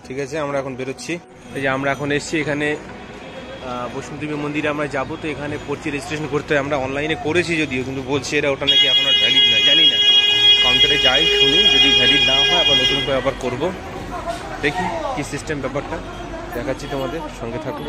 ঠিক আছে, আমরা এখন বেরোচ্ছি। এই যে আমরা এখন এসেছি এখানে বৈষ্ণব দেবী মন্দিরে আমরা যাবো। তো এখানে পড়ছি রেজিস্ট্রেশন করতে, আমরা অনলাইনে করেছি যদিও, কিন্তু বলছে এরা ওটা নাকি এখন আর ভ্যালিড না, জানি না। কাউন্টারে যাই শুনি, যদি ভ্যালিড না হয় আবার নতুন করে আবার করবো। দেখি কি সিস্টেম, ব্যাপারটা দেখাচ্ছি তোমাদের, সঙ্গে থাকুন।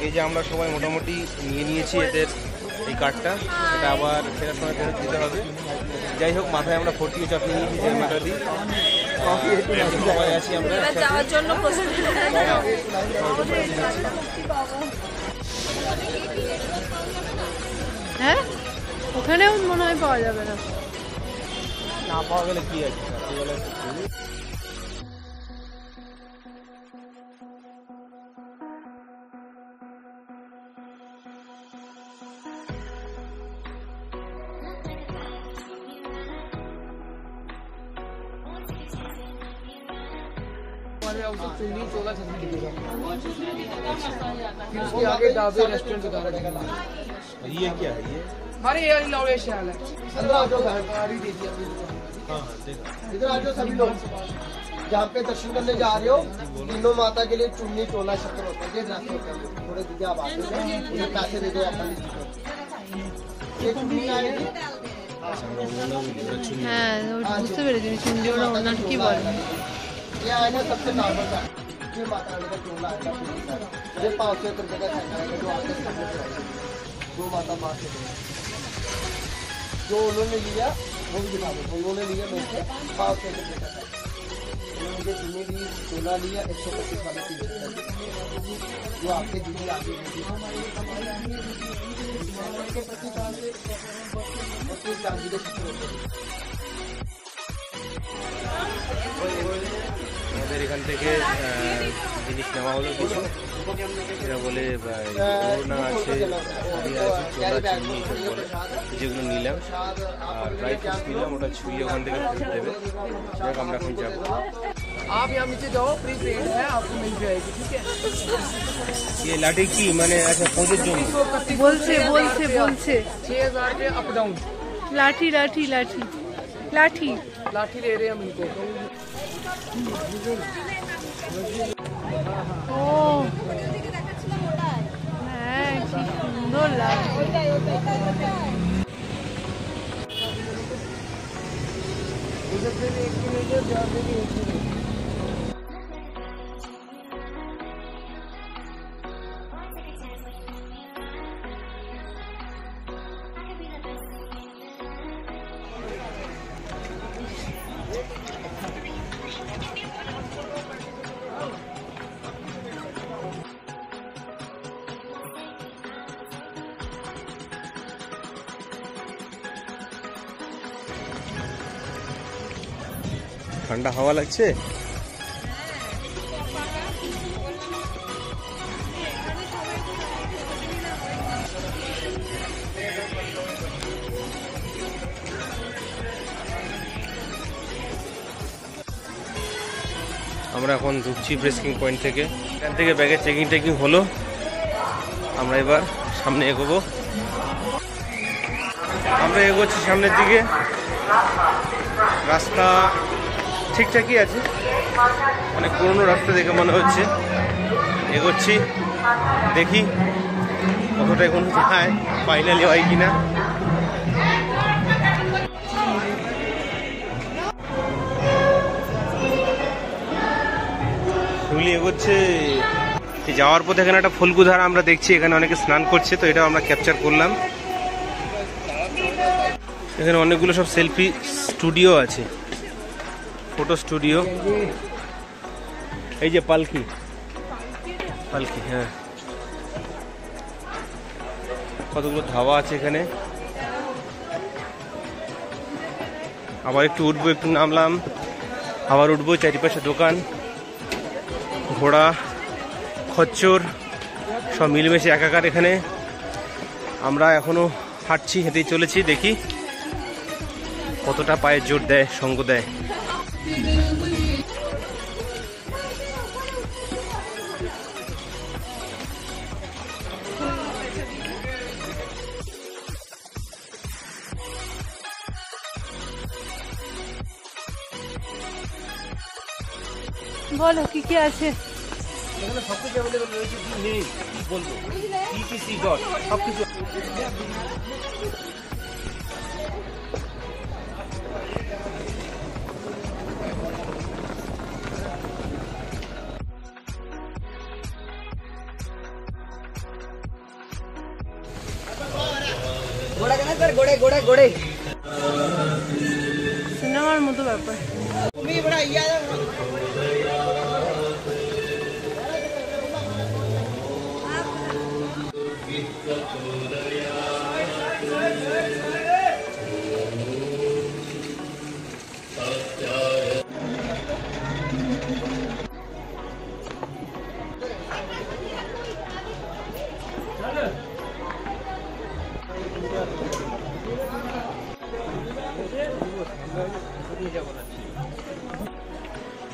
এই যে আমরা সবাই মোটামুটি নিয়ে নিয়েছি এদের এই কার্ডটা, এটা আবার ফেরার সময় ফেরত দিতে হবে। যাই হোক, মাথায় আমরা ফোর্টি চাটনি নিয়েছি, যে মাথা দিই সবাই আছি আমরা যাওয়ার জন্য। হ্যাঁ, ওখানেও মনে হয় পাওয়া যাবে না। না পাওয়া গেলে কি আছে, चुन्नी चोला छतरी दिखेगा, फिर उसके आगे ढाबे रेस्टोरेंट वगैरह दिखेगा। ये क्या है? ये हमारे ये लौड़े शहर है। अंदर आ जाओ, गाड़ी दे दिया। हाँ, इधर आ जाओ सभी लोग। जहाँ पे दर्शन करने जा रहे हो, तीनों माता के लिए चुन्नी चोला छत्र होता है, ये राखी होता है। थोड़े दीजिए आप आते हैं, उन्हें पैसे दे दो अपन। ये चुन्नी आएगी। হ্যাঁ, বুঝতে পেরেছি চুন্ডি, ওরা ওনার কি বলে। ये आएगा सबसे नॉर्मल का, ये माता रानी का चोला आएगा, ये 500 रुपये का खर्चा आएगा, जो आपके सामने से आएगा। दो माता माँ से जो उन्होंने लिया वो भी दिखा दो। उन्होंने लिया मेरे से 500 रुपये का खर्चा, उन्होंने जितने भी चोला लिया 125 वाले 300 जो आपके दीदी आगे चांदी के छत्र होते हैं। আমাদের এখান থেকে জিনিস নেওয়া হলো কিছু, এরা বলে ওড়না আছে, চোলা চিনি সব বলে, যেগুলো নিলাম। আর ড্রাই ফ্রুটস নিলাম, ওটা ছুঁয়ে ওখান থেকে ফেরত দেবে। যাক, আমরা এখন যাবো। आप यहाँ नीचे जाओ, फ्री ट्रेन है, आपको मिल जाएगी, ठीक है। ये लाठी की मैंने अच्छा पहुँचे जो বলছে বলছে বলছে 6000 रुपये अप डाउन। লাঠি লাঠি লাঠি লাঠি लाठी ले रहे हैं हम इनको। ও হ্যাঁ, কি সুন্দর লাগছে। ঠান্ডা হাওয়া লাগছে। আমরা এখন ঢুকছি ব্রেস্কিং পয়েন্ট থেকে। এখান থেকে ব্যাগের চেকিং হলো, আমরা এবার সামনে এগোবো। আমরা এগোচ্ছি সামনের দিকে, রাস্তা ঠিকঠাকই আছে, অনেক পুরনো রাস্তা দেখে মনে হচ্ছে। এগোচ্ছি, দেখি কতটা এখন যায়, ফাইনালি হয় কিনা। শুনলি এগোচ্ছে। যাওয়ার পথে এখানে একটা ফল্গুধারা আমরা দেখছি, এখানে অনেকে স্নান করছে, তো এটা আমরা ক্যাপচার করলাম। এখানে অনেকগুলো সব সেলফি স্টুডিও আছে, ফটো স্টুডিও। এই যে পালকি, হ্যাঁ, কতগুলো ধাবা আছে এখানে। আবার একটু উঠবো, একটু নামলাম, আবার উঠবো, চারিপাশে দোকান, ঘোড়া, খচ্চর সব মিলেমিশে একাকার এখানে। আমরা এখনো হাঁটছি, হেঁটেই চলেছি, দেখি কতটা পায়ে জোর দেয়, সঙ্গ দেয়। বলো কি কি আছে? এখানে সবকিছু অ্যাভেলেবল রয়েছে, কি নেই কি বলবো, ইটিসি ডট সবকিছু। সিনেমার মতো ব্যাপার।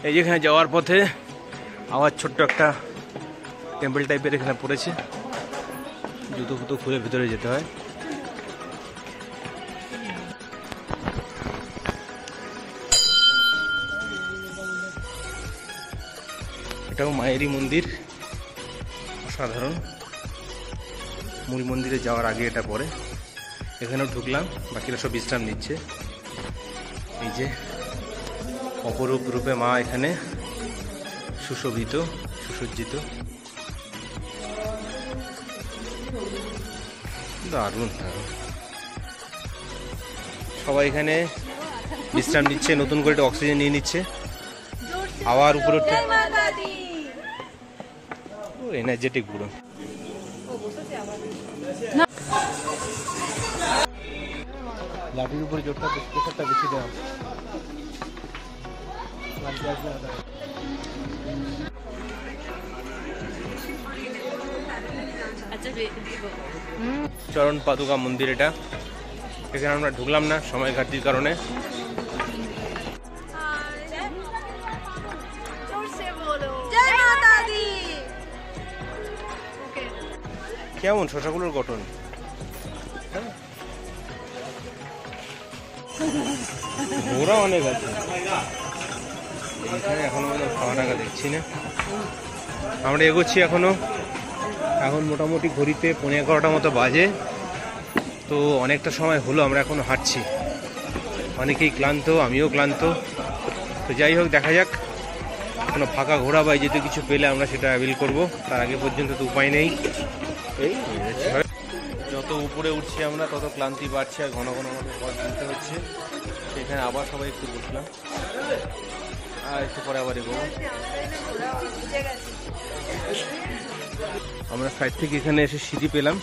এই যেখানে যাওয়ার পথে আবার ছোট্ট একটা টেম্পল টাইপের এখানে পড়েছে, জুতো ফুতো খুলে ভিতরে যেতে হয়। এটাও মায়েরই মন্দির, অসাধারণ। মূল মন্দিরে যাওয়ার আগে এটা পড়ে। এখানেও ঢুকলাম, বাকিরা সব বিশ্রাম নিচ্ছে। এই যে অপরূপ রূপে মা এখানে সুশোভিত, সুসজ্জিত, দারুণ দারুণ। সবাই এখানে বিশ্রাম নিচ্ছে, নতুন করে একটা অক্সিজেন নিয়ে নিচ্ছে। আবার উপরে এনার্জেটিক পুরো। লাঠির উপরে জোরটা প্রেশারটা বেশি দেওয়া। চরণ পাদুকা মন্দির এটা। এখানে আমরা ঢুকলাম না সময় ঘাটতির কারণে। কেমন শশাগুলোর গঠন, ওরা অনেক আছে এখানে, এখনো খাওয়া টাকা দেখছি না। আমরা এগোচ্ছি এখনো, এখন মোটামুটি ঘড়িতে 11:15 মতো বাজে। তো অনেকটা সময় হলো আমরা এখনো হাঁটছি, অনেকেই ক্লান্ত, আমিও ক্লান্ত। তো যাই হোক, দেখা যাক, কোনো ফাঁকা ঘোড়া বা যেহেতু কিছু পেলে আমরা সেটা অ্যাভেল করব। তার আগে পর্যন্ত তো উপায় নেই। এই যত উপরে উঠছি আমরা তত ক্লান্তি বাড়ছে, আর ঘন ঘন আমাদের পথ তুলতে হচ্ছে। সেখানে আবার সবাই একটু বসলাম, আর একটু পরে আবার এগোবো। আমরা সাইড থেকে এখানে এসে সিঁড়ি পেলাম,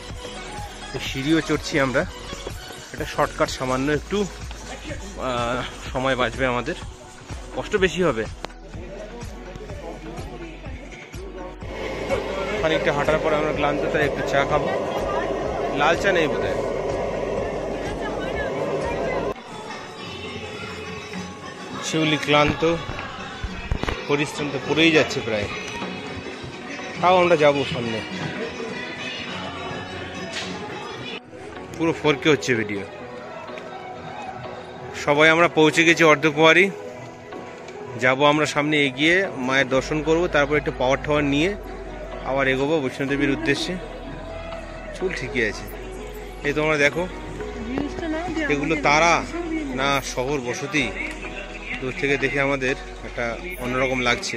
সিঁড়িও চড়ছি আমরা। এটা শর্টকাট, সামান্য একটু সময় বাঁচবে আমাদের, কষ্ট বেশি হবে। খানিকটা হাঁটার পরে আমরা ক্লান্ত, তাই একটু চা খাবো। লাল চা নেই বোধহয়। শিউলি ক্লান্ত, পরিশ্রান্ত পড়েই যাচ্ছে প্রায়। তাও আমরা যাবো সামনে। পুরো 4K হচ্ছে ভিডিও। সবাই আমরা পৌঁছে গেছি অর্ধকুয়ারি। যাবো আমরা সামনে এগিয়ে, মায়ের দর্শন করব, তারপর একটু পাওয়ার টাওয়ার নিয়ে আবার এগোবো বৈষ্ণোদেবীর উদ্দেশ্যে। চুল ঠিকই আছে। এই তোমরা দেখো, এগুলো তারা না শহর বসতি, দূর থেকে দেখে আমাদের একটা অন্যরকম লাগছে।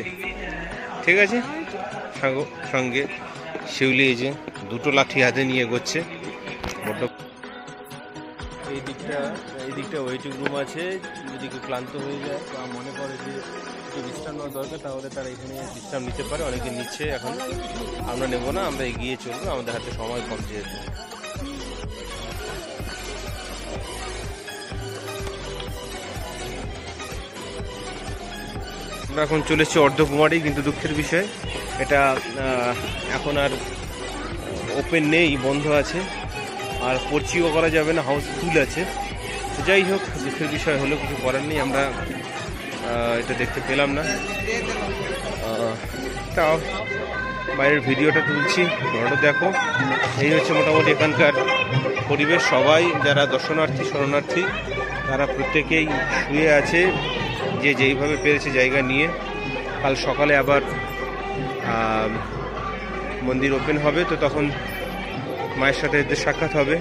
ঠিক আছে, সঙ্গে শিউলি এই যে দুটো লাঠি হাতে নিয়ে এগোচ্ছে। বড্ড এই দিকটা ওয়েটিং রুম আছে। যদি কেউ ক্লান্ত হয়ে যায় বা মনে করে যে একটু বিশ্রাম নেওয়া দরকার, তাহলে তারা এখানে বিশ্রাম নিতে পারে। অনেকে নিচ্ছে, এখন আমরা নেব না, আমরা এগিয়ে চলবো, আমাদের হাতে সময় কম যেহেতু। আমরা এখন চলেছি অর্ধকুমারী, কিন্তু দুঃখের বিষয় এটা এখন আর ওপেন নেই, বন্ধ আছে, আর পর্চিও করা যাবে না, হাউসফুল আছে। তো যাই হোক, দুঃখের বিষয় হলেও কিছু করার নেই, আমরা এটা দেখতে পেলাম না। তাও বাইরের ভিডিওটা তুলছি, তোমরা দেখো। এই হচ্ছে মোটামুটি এখানকার পরিবেশ। সবাই যারা দর্শনার্থী শরণার্থী তারা প্রত্যেকেই শুয়ে আছে, যে যেইভাবে পেরেছে জায়গা নিয়ে। কাল সকালে আবার মন্দির ওপেন হবে, তো তখন মায়ের সাথে এদের সাক্ষাৎ হবে।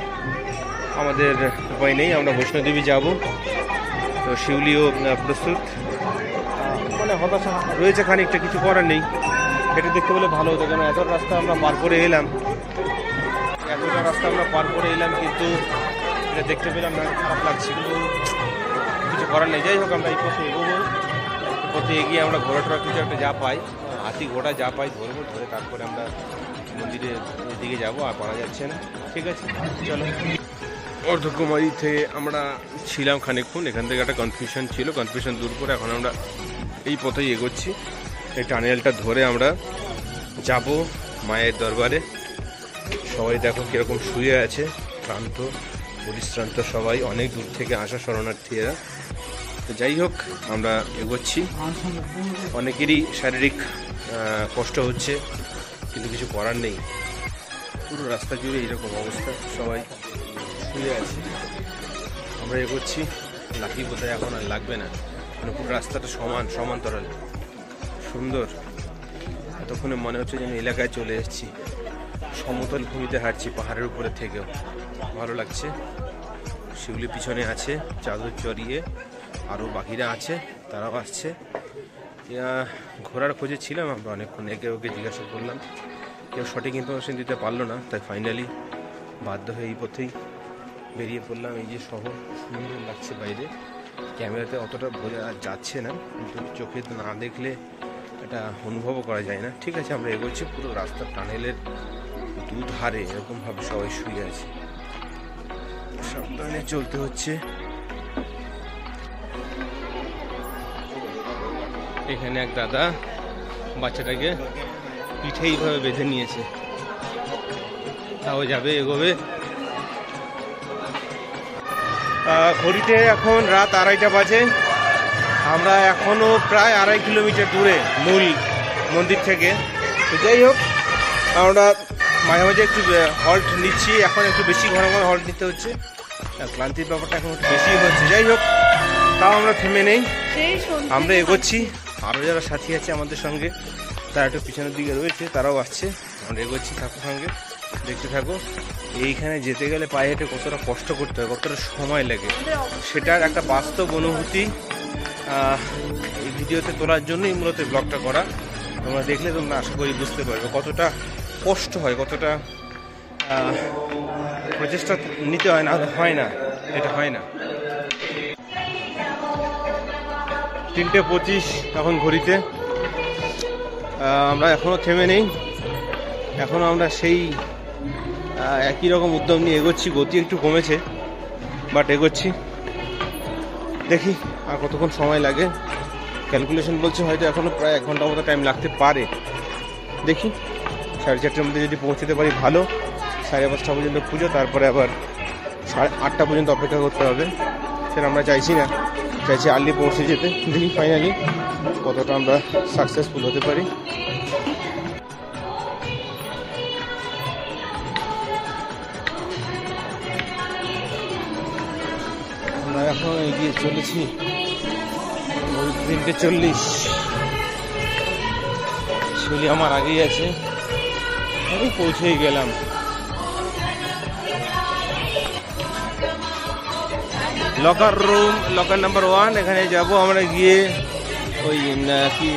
আমাদের উপায় নেই, আমরা বৈষ্ণোদেবী যাব। তো শিউলিও প্রস্তুত, মানে হতাশা রয়েছে খানিকটা, কিছু করার নেই। এটা দেখতে পেলে ভালো হতো, কেন এতটা রাস্তা আমরা পার করে এলাম, কিন্তু এটা দেখতে পেলাম না, খারাপ লাগছে, কিন্তু কিছু করার নেই। যাই হোক, আমরা এই পথে এগোবো। পথে এগিয়ে আমরা ঘোড়া কিছু একটা যা পাই, হাতি ঘোড়া যা পাই ধরবো, ধরে তারপরে আমরা মন্দিরের দিকে যাবো। আর পারা যাচ্ছে না, ঠিক আছে চলো। অর্ধকুমারীতে আমরা ছিলাম খানিকক্ষণ, এখান থেকে একটা কনফিউশন ছিল, কনফিউশন দূর করে এখন আমরা এই পথেই এগোচ্ছি। এই টানেলটা ধরে আমরা যাব মায়ের দরবারে। সবাই দেখো কীরকম শুয়ে আছে, ক্লান্ত পরিশ্রান্ত সবাই, অনেক দূর থেকে আসা শরণার্থীরা। তো যাই হোক, আমরা এগোচ্ছি। অনেকেরই শারীরিক কষ্ট হচ্ছে, কিন্তু কিছু করার নেই। পুরো রাস্তা জুড়ে এইরকম অবস্থা, সবাই শুয়ে আছে। আমরা এগোচ্ছি। লাঠি বোধহয় এখন আর লাগবে না, মানে পুরো রাস্তাটা সমান্তরাল, সুন্দর। এতক্ষণে মনে হচ্ছে যেন এলাকায় চলে এসেছি, সমতল ভূমিতে হাঁটছি, পাহাড়ের উপরে থেকেও ভালো লাগছে। শিউলি পিছনে আছে চাদর জড়িয়ে, আরও বাকিরা আছে, তারাও আসছে। ঘোরার খোঁজে ছিলাম আমরা অনেকক্ষণ, একে ওকে জিজ্ঞাসা করলাম, কেউ সঠিক ইনফরমেশন দিতে পারলো না। তাই ফাইনালি বাধ্য হয়ে এই পথেই বেরিয়ে পড়লাম। এই যে শহর সুন্দর লাগছে বাইরে, ক্যামেরাতে অতটা বোঝা যাচ্ছে না, কিন্তু চোখে না দেখলে এটা অনুভবও করা যায় না। ঠিক আছে, আমরা এগোচ্ছি। পুরো রাস্তার টানেলের দুধারে এরকমভাবে সবাই শুয়ে আছে, সাবধানে চলতে হচ্ছে। এখানে এক দাদা বাচ্চাটাকে পিঠে এইভাবে বেঁধে নিয়েছে, তাও যাবে, এগোবে। ঘড়িতে এখন রাত 2:30 বাজে। আমরা এখনো প্রায় 2.5 কিলোমিটার দূরে মূল মন্দির থেকে। তো যাই হোক, আমরা মাঝে মাঝে একটু হল্ট নিচ্ছি, এখন একটু বেশি ঘন ঘন হল্ট নিতে হচ্ছে, ক্লান্তির ব্যাপারটা এখন একটু বেশি হচ্ছে। যাই হোক, তাও আমরা থেমে নেই, আমরা এগোচ্ছি। আরও যারা সাথী আছে আমাদের সঙ্গে, তারা একটু পিছনের দিকে রয়েছে, তারাও আসছে। আমরা এগোচ্ছি, থাকো সঙ্গে, দেখতে থাকো। এইখানে যেতে গেলে পায়ে হেঁটে কতটা কষ্ট করতে হয়, কতটা সময় লাগে, সেটার একটা বাস্তব অনুভূতি এই ভিডিওতে তোলার জন্যই মূলত ব্লগটা করা। তোমরা দেখলে তোমরা আশা করি বুঝতে পারবে কতটা কষ্ট হয়, কতটা প্রচেষ্টা নিতে হয়, না হয় না, এটা হয় না। 3:25 এখন ঘড়িতে। আমরা এখনও থেমে নেই, এখনও আমরা সেই একই রকম উদ্যম নিয়ে এগোচ্ছি। গতি একটু কমেছে, বাট এগোচ্ছি। দেখি আর কতক্ষণ সময় লাগে। ক্যালকুলেশন বলছে হয়তো এখনও প্রায় 1 ঘন্টার মতো টাইম লাগতে পারে। দেখি 4:30টার মধ্যে যদি পৌঁছতে পারি ভালো। 5:30 পর্যন্ত পুজো, তারপরে আবার 8:30 পর্যন্ত অপেক্ষা করতে হবে। সেটা আমরা চাইছি না, চাইছি আর্লি পৌঁছে যেতে। দেখি ফাইনালি কতটা আমরা সাকসেসফুল হতে পারি। আমরা এখন এগিয়ে চলেছি, 3:40। শিউলি আমার আগেই আছে, আমি পৌঁছেই গেলাম। লকার রুম, লকার নাম্বার 1, এখানে যাব আমরা। গিয়ে ওই কি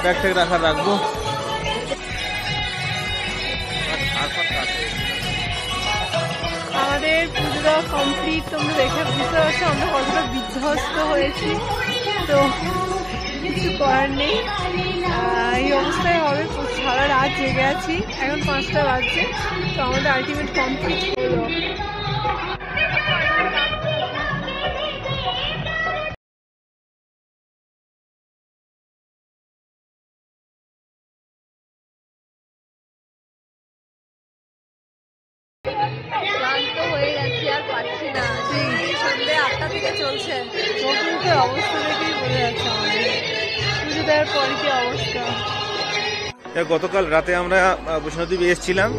ব্যাগ ট্যাগ রাখবো। আমাদের পুজো দেওয়া কমপ্লিট, তোমরা দেখে বুঝতে পারছো আমরা কতটা বিধ্বস্ত হয়েছি। তো কিছু করার নেই, এই অবস্থায় হবে। সারা রাত জেগে আছি, এখন 5টা বাজছে। তো আমাদের আলটিমেট কমপ্লিট হলো। চলছে, চোখ মুখের অবস্থা দেখেই বোঝা যাচ্ছে আমাদের পুজো দেওয়ার পরে কি অবস্থা। গতকাল রাতে আমরা বৈষ্ণোদেবী এসেছিলাম,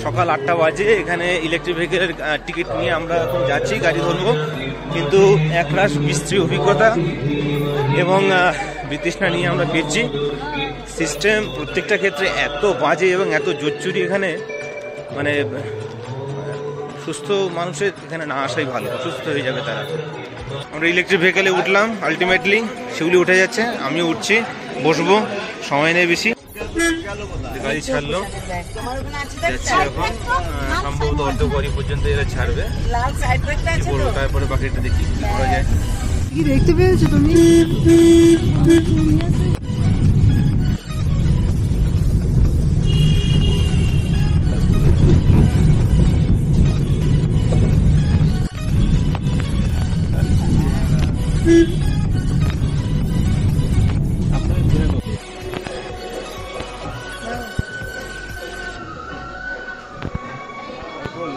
সকাল 8টা বাজে। এখানে ইলেকট্রিক ভেহিকেলের টিকিট নিয়ে আমরা এখন যাচ্ছি, গাড়ি ধরবো। কিন্তু একরাশ বিশ্রী অভিজ্ঞতা এবং বিতৃষ্ণা নিয়ে আমরা ফিরছি। সিস্টেম প্রত্যেকটা ক্ষেত্রে এত বাজে এবং এত জোচ্চুরি এখানে, মানে সুস্থ মানুষের এখানে না আসাই ভালো, অসুস্থ হয়ে যাবে তারা। আমরা ইলেকট্রিক ভেহিকেলে উঠলাম, আলটিমেটলি শিউলি উঠে যাচ্ছে, আমিও উঠছি, বসবো, সময় নেই বেশি। গাড়ি ছাড়লো, যাচ্ছি এখন, সম্ভবত অর্ধপরি পর্যন্ত এরা ছাড়বে, তারপরে বাকিটা দেখি কি করা যায়। কি দেখতে পেয়েছো তুমি?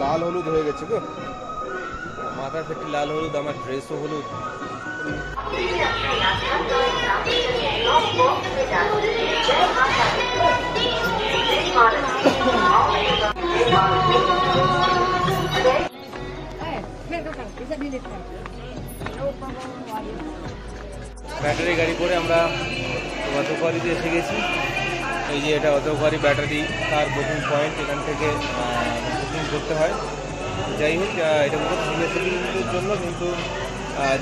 লাল হলুদ হয়ে গেছে গো, মাথার ফেটে লাল হলুদ, আমার ড্রেসও হলুদ। ব্যাটারি গাড়ি করে আমরা অতোকারিতে এসে গেছি। এই যে এটা অতোকারি ব্যাটারি, তার বুকিং পয়েন্ট, এখান থেকে বুকিং করতে হয়। যাই হোক, এটা মূলত সিনিয়র সিটিজেনদের জন্য, কিন্তু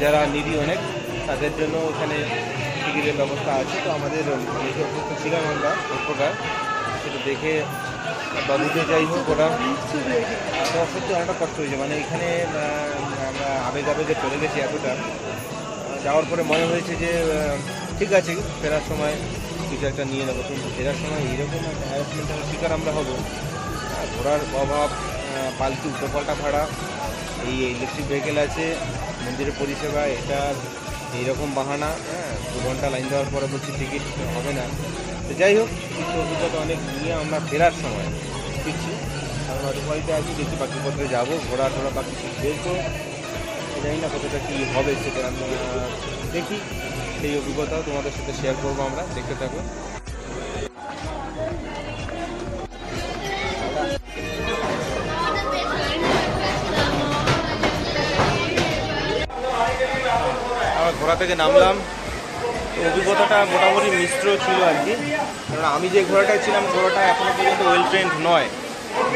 যারা নিডি অনেক তাদের জন্য এখানে টিকিটের ব্যবস্থা আছে। তো আমাদের দেখে অসুস্থ ছিলাম আমরা এক প্রকার, সেটা দেখে বাবুকে, যাই হোক ওরা তো সত্যি অনেকটা কষ্ট হয়েছে। মানে এখানে আমরা আবেগে চলে গেছি এতটা, যাওয়ার পরে মনে হয়েছে যে ঠিক আছে ফেরার সময় কিছু একটা নিয়ে নেবো, কিন্তু ফেরার সময় এইরকম একটা হ্যারাসমেন্টের শিকার আমরা হব। ঘোরার অভাব, পালকি উল্টোপাল্টা ভাড়া, এই ইলেকট্রিক ভেহিকেল আছে, মন্দিরের পরিষেবা, এটা এইরকম বাহানা, 2 ঘন্টা লাইন দেওয়ার পরে বলছি টিকিট হবে না। তো যাই হোক, কিছু অভিজ্ঞতা অনেক নিয়ে আমরা ফেরার সময় ফিরছি। আমরা বাড়িতে আছি, দেখি বাকি পথে যাবো, ঘোরা টোরা বা কিছু দেখবো, জানি না কতটা কী হবে সেটা আমরা দেখি। সেই অভিজ্ঞতাও তোমাদের সাথে শেয়ার করবো আমরা, দেখতে থাকো। আমার ঘোড়া থেকে নামলাম, তো অভিজ্ঞতাটা মোটামুটি মিশ্র ছিল আর কি। কারণ আমি যে ঘোড়াটায় ছিলাম, ঘোড়াটা এখনও পর্যন্ত ওয়েল ট্রেন্ড নয়।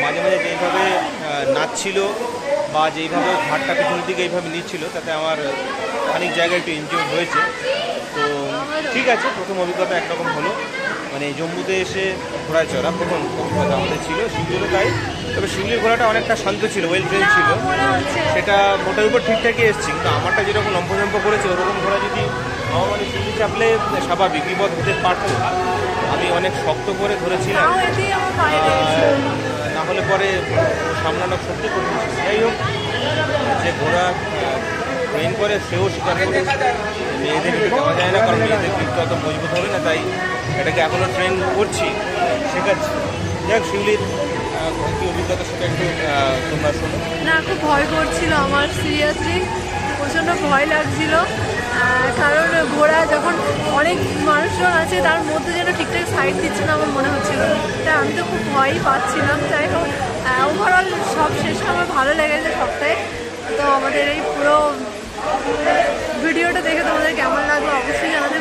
মাঝে মাঝে যেইভাবে নাচছিল বা যেইভাবে ঘাটটা পিছনের দিকে এইভাবে নিচ্ছিল, তাতে আমার অনেক জায়গায় একটু এনজয় হয়েছে। তো ঠিক আছে, প্রথম অভিজ্ঞতা একরকম হলো। মানে জম্মুতে এসে ঘোড়ায় চড়া প্রথম অভিজ্ঞতা আমাদের ছিল, শিউলিরও তাই। তবে শিউলির ঘোড়াটা অনেকটা শান্ত ছিল, ওয়েল ট্রেন ছিল, সেটা মোটার উপর ঠিকঠাকই এসেছি। কিন্তু আমারটা যেরকম লম্ফঝম্প করেছে, ওরকম ঘোড়া যদি আমার মানে শিউলি চাপলে স্বাভাবিক বিপদ হতে পারত। আমি অনেক শক্ত করে ধরেছিলাম, না হলে পরে সামলানো সত্যি কঠিন ছিল। যাই হোক, যে ঘোড়া ট্রেন করে সেও স্বীকার করে মেয়েদেরকে দেওয়া যায় না, কারণ মেয়েদের কিন্তু অত মজবুত হবে না, তাই এটাকে এখনও ট্রেন করছি, শেখাচ্ছি। যাক, শিউলির কি অভিজ্ঞতা সেটা একটু তোমরা শোনো। না, খুব ভয় করছিল আমার, সিরিয়াসলি প্রচণ্ড ভয় লাগছিল। কারণ ঘোড়া যখন অনেক মানুষজন আছে, তার মধ্যে যেন ঠিকঠাক সাইড দিচ্ছে না আমার মনে হচ্ছিল, তাই আমি তো খুব ভয়ই পাচ্ছিলাম। যাই হোক, ওভারঅল সব শেষে আমার ভালো লেগেছে সপ্তাহে। তো আমাদের এই পুরো ভিডিওটা দেখে তোমাদের কেমন লাগলো অবশ্যই জানাতে